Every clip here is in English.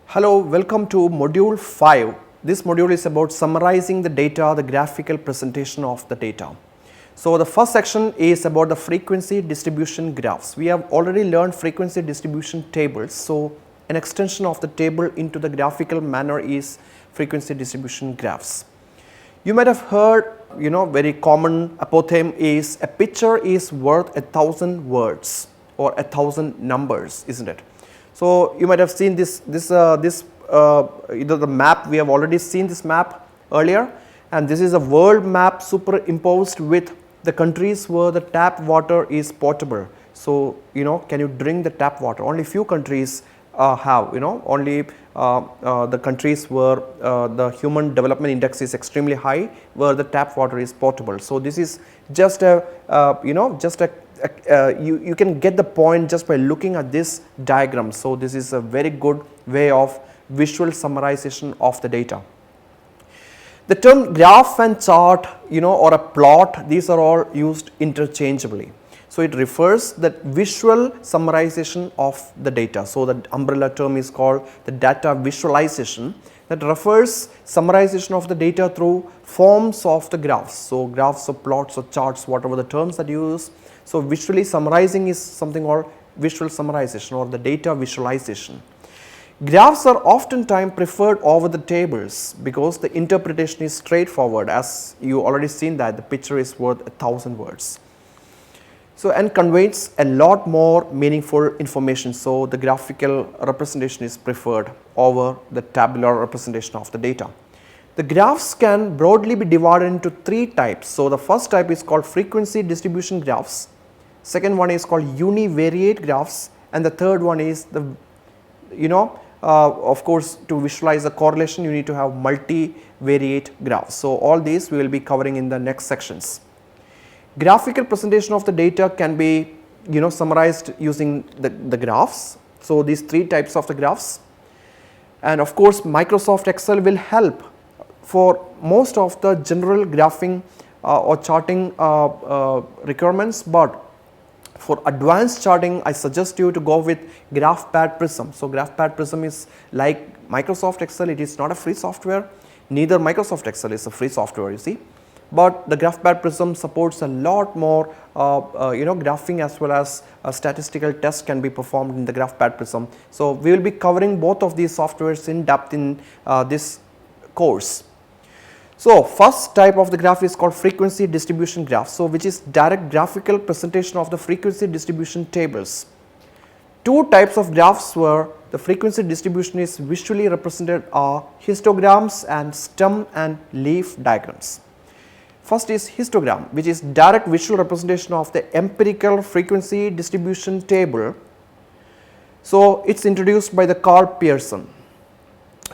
Hello, welcome to module 5. This module is about summarizing the data, the graphical presentation of the data. So, the first section is about the frequency distribution graphs. We have already learned frequency distribution tables. So, an extension of the table into the graphical manner is frequency distribution graphs. You might have heard, very common apothegm is a picture is worth 1,000 words or 1,000 numbers, isn't it? So, you might have seen this the map. We have already seen this map earlier, and this is a world map superimposed with the countries where the tap water is potable. So, can you drink the tap water? Only few countries have, only the countries where the human development index is extremely high, where the tap water is potable. So, this is just a you can get the point just by looking at this diagram. So, this is a very good way of visual summarization of the data. The term graph and chart, or a plot, these are all used interchangeably. So, it refers that visual summarization of the data. So, the umbrella term is called the data visualization, that refers summarization of the data through forms of the graphs. So, graphs or plots or charts, whatever the terms that you use. So, visually summarizing is something called visual summarization or the data visualization. Graphs are oftentimes preferred over the tables because the interpretation is straightforward, as you already seen that the picture is worth 1,000 words. So, and conveys a lot more meaningful information. So, the graphical representation is preferred over the tabular representation of the data. The graphs can broadly be divided into three types. So, the first type is called frequency distribution graphs, second one is called univariate graphs, and the third one is the of course, to visualize the correlation you need to have multivariate graphs. So, all these we will be covering in the next sections. Graphical presentation of the data can be summarized using the graphs. So, these three types of the graphs, and of course, Microsoft Excel will help for most of the general graphing or charting requirements, but for advanced charting I suggest you to go with GraphPad Prism. So, GraphPad Prism is like Microsoft Excel, it is not a free software, neither Microsoft Excel is a free software, you see, but the GraphPad Prism supports a lot more graphing as well as statistical tests can be performed in the GraphPad Prism. So, we will be covering both of these softwares in depth in this course. So, first type of the graph is called frequency distribution graph. So, which is direct graphical presentation of the frequency distribution tables. Two types of graphs where the frequency distribution is visually represented are histograms and stem and leaf diagrams. First is histogram, which is direct visual representation of the empirical frequency distribution table. So, it is introduced by the Carl Pearson.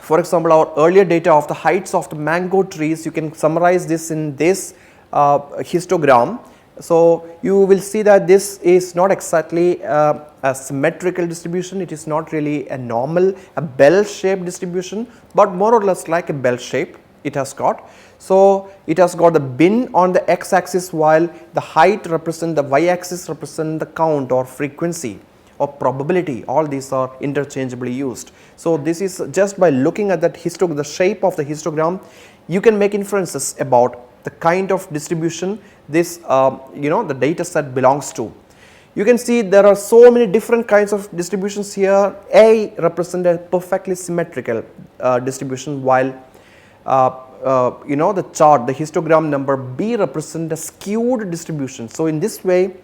For example, our earlier data of the heights of the mango trees, you can summarize this in this histogram. So, you will see that this is not exactly a symmetrical distribution, it is not really a normal, a bell shaped distribution, but more or less like a bell shape it has got. So, it has got the bin on the x axis, while the height represent the y axis represent the count or frequency or probability, all these are interchangeably used. So, this is just by looking at that the shape of the histogram, you can make inferences about the kind of distribution this the data set belongs to. You can see there are so many different kinds of distributions here. A represent a perfectly symmetrical distribution, while the chart, the histogram number B represent a skewed distribution. So, in this way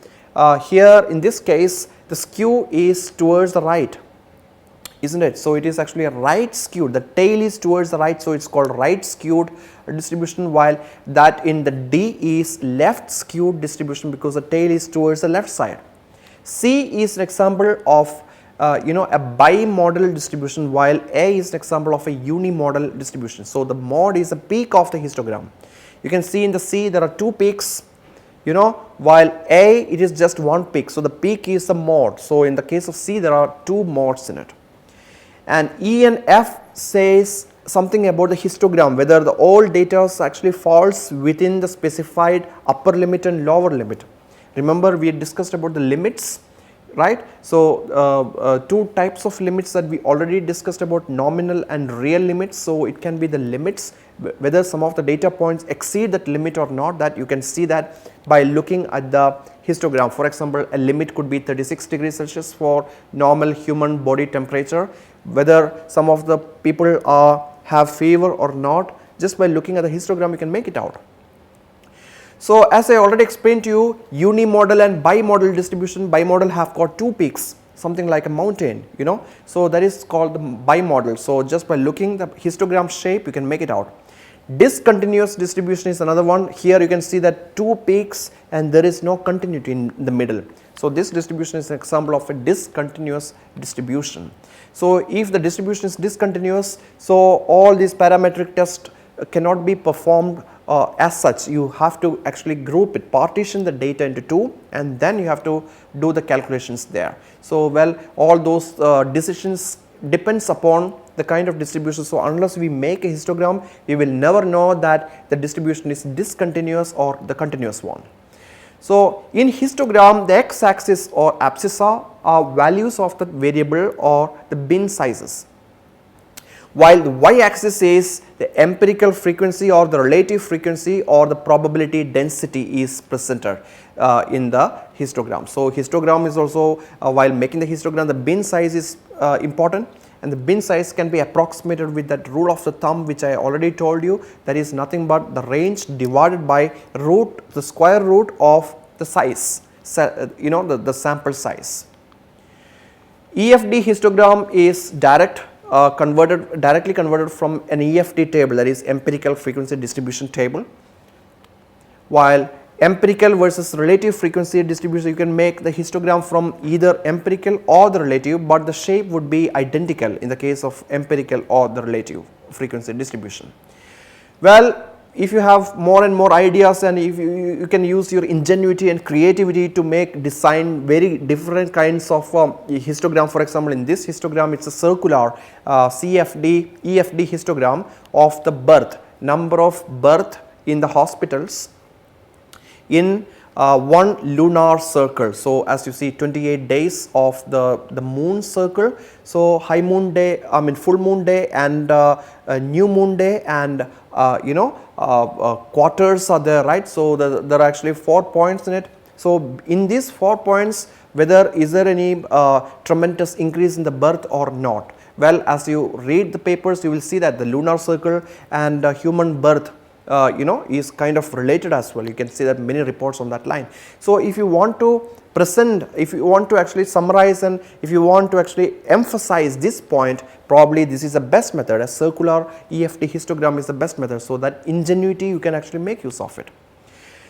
here in this case the skew is towards the right, isn't it? So, it is actually a right skewed, the tail is towards the right. So, it is called right skewed distribution, while that in the D is left skewed distribution because the tail is towards the left side. C is an example of a bimodal distribution, while A is an example of a unimodal distribution. So, the mod is a peak of the histogram. You can see in the C there are two peaks, while A it is just one peak. So, the peak is a mod. So, in the case of C there are two mods in it. And E and F says something about the histogram, whether the all data actually falls within the specified upper limit and lower limit. Remember, we had discussed about the limits right. So, two types of limits that we already discussed about, nominal and real limits. So, it can be the limits whether some of the data points exceed that limit or not, that you can see that by looking at the histogram. For example, a limit could be 36 degrees Celsius for normal human body temperature, whether some of the people have fever or not, just by looking at the histogram you can make it out. So, as I already explained to you, unimodal and bimodal distribution, bimodal have got two peaks, something like a mountain, you know. So, that is called the bimodal. So, just by looking the histogram shape you can make it out. Discontinuous distribution is another one. Here you can see that two peaks and there is no continuity in the middle. So, this distribution is an example of a discontinuous distribution. So, if the distribution is discontinuous, so all these parametric tests cannot be performed as such. You have to actually group it, partition the data into two, and then you have to do the calculations there. So, well, all those decisions depends upon the kind of distribution. So, unless we make a histogram, we will never know that the distribution is discontinuous or the continuous one. So, in histogram, the x axis or abscissa are values of the variable or the bin sizes, while the y axis is the empirical frequency or the relative frequency or the probability density is presented in the histogram. So, histogram is also while making the histogram, the bin size is important, and the bin size can be approximated with that rule of the thumb which I already told you, that is nothing but the range divided by the square root of the size, you know, the sample size. EFD histogram is directly converted from an EFD table, that is empirical frequency distribution table, while empirical versus relative frequency distribution, you can make the histogram from either empirical or the relative, but the shape would be identical in the case of empirical or the relative frequency distribution. Well, if you have more and more ideas, and if you can use your ingenuity and creativity to design very different kinds of histogram. For example, in this histogram it is a circular EFD histogram of the birth, number of birth in the hospitals in one lunar circle. So, as you see 28 days of the moon circle. So, high moon day, I mean full moon day and new moon day, and you know quarters are there, right. So, there are actually 4 points in it. So, in these 4 points, whether is there any tremendous increase in the birth or not. Well, as you read the papers, you will see that the lunar circle and human birth you know is kind of related as well. You can see that many reports on that line. So, if you want to present, if you want to actually summarize, and if you want to actually emphasize this point, probably this is the best method. A circular EFD histogram is the best method. So, that ingenuity you can actually make use of it.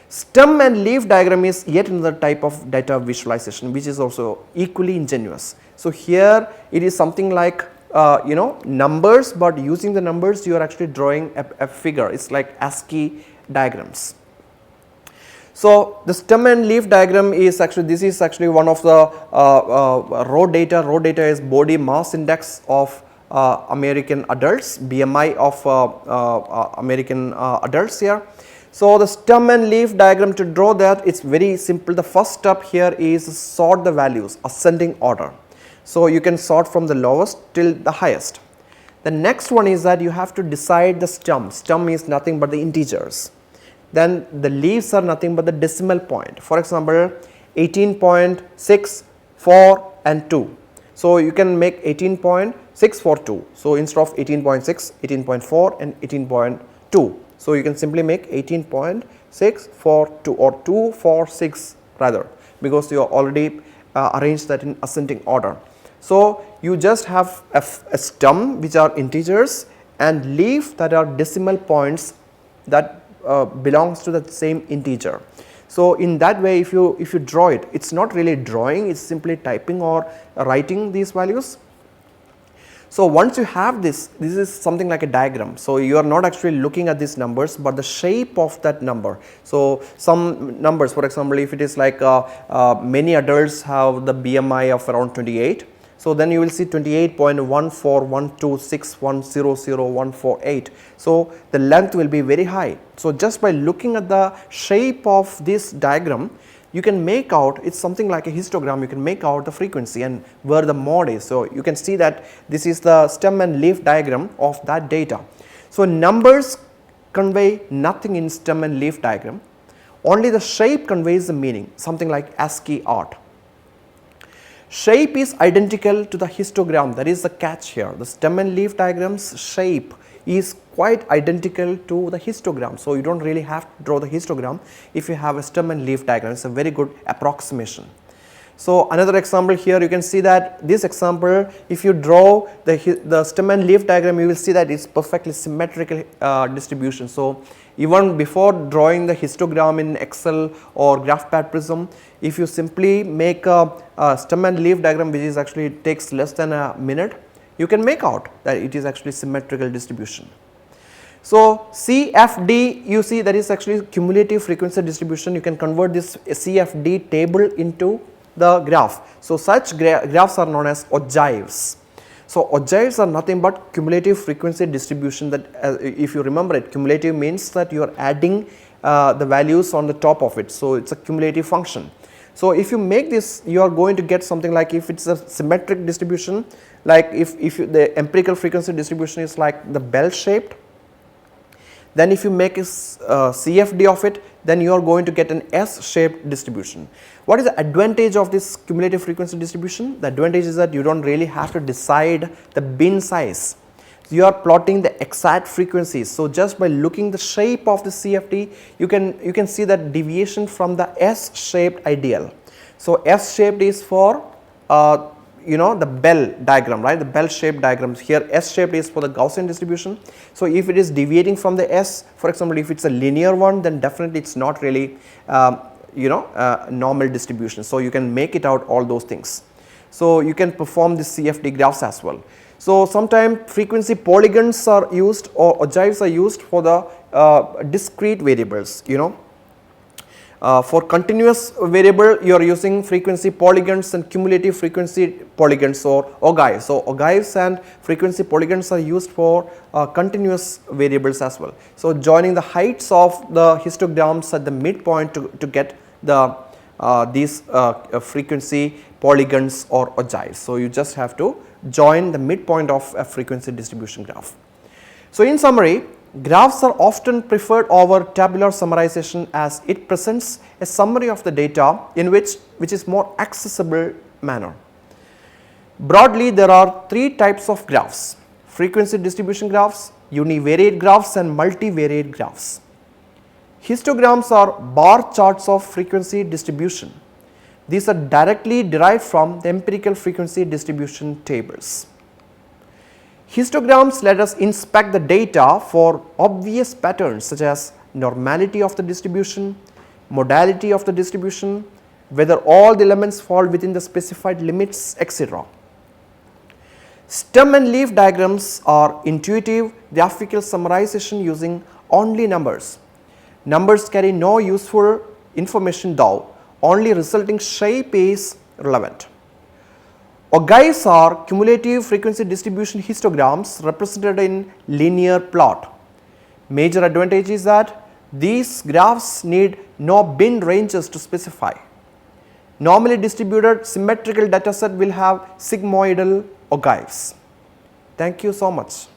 Stem and leaf diagram is yet another type of data visualization which is also equally ingenious. So, here it is something like you know numbers, but using the numbers you are actually drawing a figure. It is like ASCII diagrams. So, the stem and leaf diagram is actually, this is actually one of the raw data. Raw data is body mass index of American adults, BMI of American adults here. So, the stem and leaf diagram, to draw that, it is very simple. The first step here is sort the values, ascending order. So, you can sort from the lowest till the highest. The next one is that you have to decide the stem. Stem is nothing but the integers. Then the leaves are nothing but the decimal point. For example, 18.6, 4 and 2. So, you can make 18.6 for 2. So, instead of 18.6, 18.4 and 18.2. So, you can simply make 18.6 for 2 or 2 for 6 rather, because you are already arranged that in ascending order. So, you just have a stem which are integers and leaf that are decimal points that belongs to the same integer. So, in that way if you draw it, it is not really drawing, it is simply typing or writing these values. So, once you have this is something like a diagram. So, you are not actually looking at these numbers, but the shape of that number. So, some numbers, for example, if it is like many adults have the BMI of around 28. So, then you will see 28.14126100148. So, the length will be very high. So, just by looking at the shape of this diagram, you can make out, it's something like a histogram, you can make out the frequency and where the mode is. So, you can see that this is the stem and leaf diagram of that data. So, numbers convey nothing in stem and leaf diagram, only the shape conveys the meaning, something like ASCII art. Shape is identical to the histogram, that is the catch here. The stem and leaf diagrams shape is quite identical to the histogram. So, you do not really have to draw the histogram if you have a stem and leaf diagram, it is a very good approximation. So, another example here, you can see that this example, if you draw the stem and leaf diagram, you will see that it is perfectly symmetrical distribution. So, even before drawing the histogram in Excel or GraphPad Prism, if you simply make a stem and leaf diagram, which is actually takes less than a minute, you can make out that it is actually symmetrical distribution. So, CFD, you see that is actually cumulative frequency distribution. You can convert this CFD table into the graph. So, such graphs are known as ogives. So, ogives are nothing but cumulative frequency distribution, that if you remember it, cumulative means that you are adding the values on the top of it. So, it is a cumulative function. So, if you make this, you are going to get something like, if it is a symmetric distribution, like if the empirical frequency distribution is like the bell shaped, then if you make a CFD of it, then you are going to get an S shaped distribution. What is the advantage of this cumulative frequency distribution? The advantage is that you do not really have to decide the bin size. You are plotting the exact frequencies. So, just by looking the shape of the CFD, you can see that deviation from the S shaped ideal. So, S shaped is for the bell diagram, right, the bell shaped diagrams. Here S shaped is for the Gaussian distribution. So, if it is deviating from the S, for example, if it is a linear one, then definitely it is not really normal distribution. So, you can make it out all those things. So, you can perform the CFD graphs as well. So, sometimes frequency polygons are used or ogives are used for the discrete variables, for continuous variable you are using frequency polygons and cumulative frequency polygons or ogives. So, ogives and frequency polygons are used for continuous variables as well. So, joining the heights of the histograms at the midpoint to get the these frequency polygons or ogives. So, you just have to join the midpoint of a frequency distribution graph. So, in summary, graphs are often preferred over tabular summarization as it presents a summary of the data in which is more accessible manner. Broadly, there are three types of graphs: frequency distribution graphs, univariate graphs and multivariate graphs. Histograms are bar charts of frequency distribution. These are directly derived from the empirical frequency distribution tables. Histograms let us inspect the data for obvious patterns such as normality of the distribution, modality of the distribution, whether all the elements fall within the specified limits, etc. Stem and leaf diagrams are intuitive graphical summarization using only numbers. Numbers carry no useful information though, only resulting shape is relevant. Ogives are cumulative frequency distribution histograms represented in linear plot. Major advantage is that these graphs need no bin ranges to specify. Normally distributed symmetrical dataset will have sigmoidal ogives. Thank you so much.